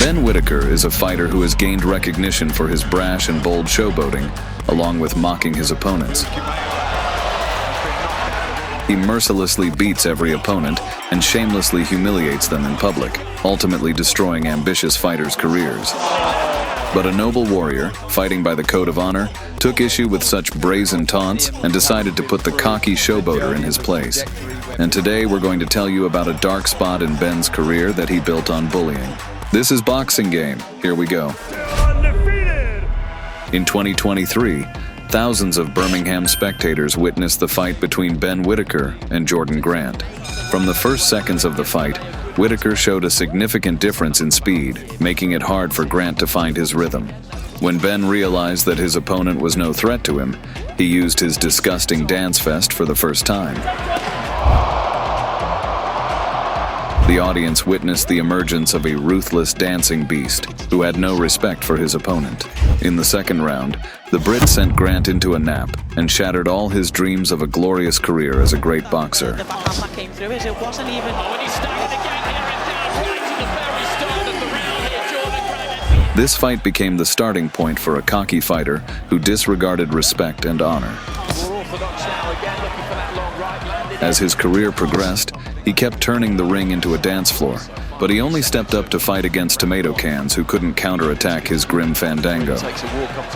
Ben Whittaker is a fighter who has gained recognition for his brash and bold showboating, along with mocking his opponents. He mercilessly beats every opponent and shamelessly humiliates them in public, ultimately destroying ambitious fighters' careers. But a noble warrior, fighting by the code of honor, took issue with such brazen taunts and decided to put the cocky showboater in his place. And today we're going to tell you about a dark spot in Ben's career that he built on bullying. This is Boxing Game. Here we go. In 2023, thousands of Birmingham spectators witnessed the fight between Ben Whittaker and Jordan Grant. From the first seconds of the fight, Whittaker showed a significant difference in speed, making it hard for Grant to find his rhythm. When Ben realized that his opponent was no threat to him, he used his disgusting dance fest for the first time. The audience witnessed the emergence of a ruthless dancing beast who had no respect for his opponent. In the second round, the Brit sent Grant into a nap and shattered all his dreams of a glorious career as a great boxer. This fight became the starting point for a cocky fighter who disregarded respect and honor. As his career progressed, he kept turning the ring into a dance floor, but he only stepped up to fight against tomato cans who couldn't counterattack his grim fandango.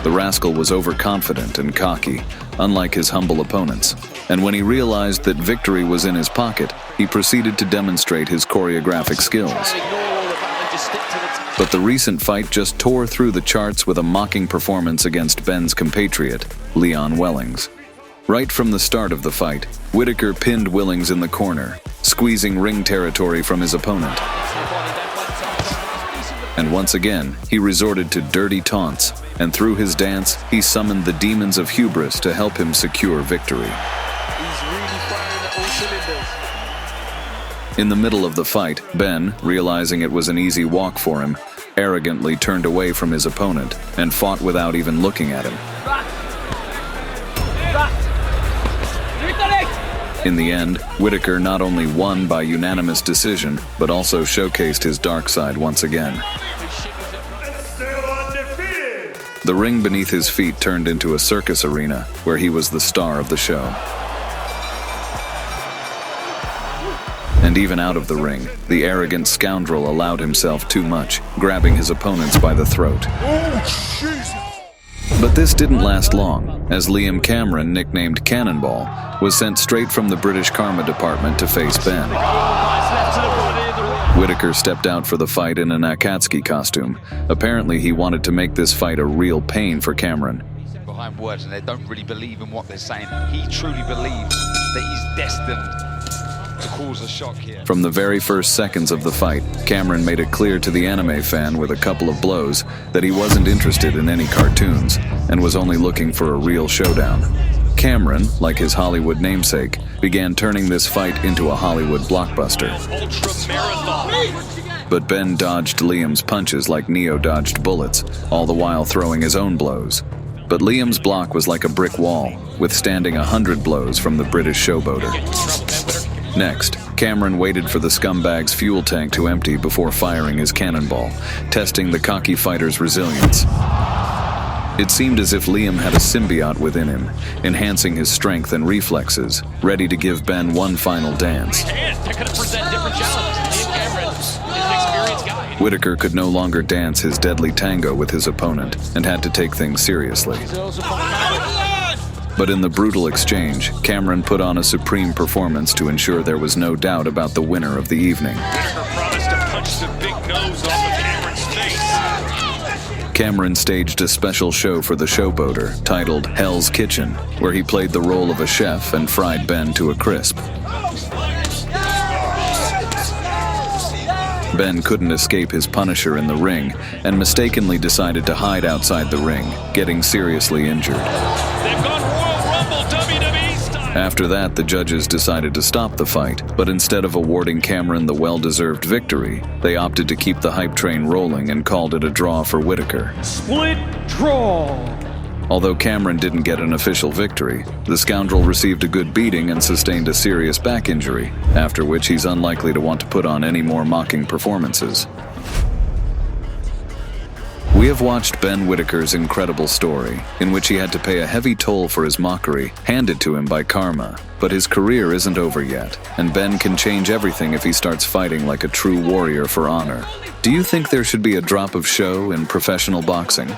The rascal was overconfident and cocky, unlike his humble opponents, and when he realized that victory was in his pocket, he proceeded to demonstrate his choreographic skills. But the recent fight just tore through the charts with a mocking performance against Ben's compatriot, Leon Wellings. Right from the start of the fight, Whittaker pinned Wellings in the corner, squeezing ring territory from his opponent. And once again, he resorted to dirty taunts, and through his dance, he summoned the demons of hubris to help him secure victory. In the middle of the fight, Ben, realizing it was an easy walk for him, arrogantly turned away from his opponent and fought without even looking at him. In the end, Whittaker not only won by unanimous decision, but also showcased his dark side once again. The ring beneath his feet turned into a circus arena, where he was the star of the show. And even out of the ring, the arrogant scoundrel allowed himself too much, grabbing his opponents by the throat. But this didn't last long, as Liam Cameron, nicknamed Cannonball, was sent straight from the British Karma Department to face Ben. Whittaker stepped out for the fight in an Akatsuki costume. Apparently he wanted to make this fight a real pain for Cameron. Behind words, and they don't really believe in what they're saying. He truly believes that he's destined to cause a shock here. From the very first seconds of the fight, Cameron made it clear to the anime fan with a couple of blows that he wasn't interested in any cartoons and was only looking for a real showdown. Cameron, like his Hollywood namesake, began turning this fight into a Hollywood blockbuster. But Ben dodged Liam's punches like Neo dodged bullets, all the while throwing his own blows. But Liam's block was like a brick wall, withstanding 100 blows from the British showboater. Next, Cameron waited for the scumbag's fuel tank to empty before firing his cannonball, testing the cocky fighter's resilience. It seemed as if Liam had a symbiote within him, enhancing his strength and reflexes, ready to give Ben one final dance. Whittaker could no longer dance his deadly tango with his opponent and had to take things seriously. But in the brutal exchange, Cameron put on a supreme performance to ensure there was no doubt about the winner of the evening. Cameron staged a special show for the showboater titled Hell's Kitchen, where he played the role of a chef and fried Ben to a crisp. Ben couldn't escape his punisher in the ring and mistakenly decided to hide outside the ring, getting seriously injured. After that, the judges decided to stop the fight, but instead of awarding Cameron the well-deserved victory, they opted to keep the hype train rolling and called it a draw for Whittaker. Split draw! Although Cameron didn't get an official victory, the scoundrel received a good beating and sustained a serious back injury, after which he's unlikely to want to put on any more mocking performances. We have watched Ben Whittaker's incredible story, in which he had to pay a heavy toll for his mockery, handed to him by karma. But his career isn't over yet, and Ben can change everything if he starts fighting like a true warrior for honor. Do you think there should be a drop of show in professional boxing?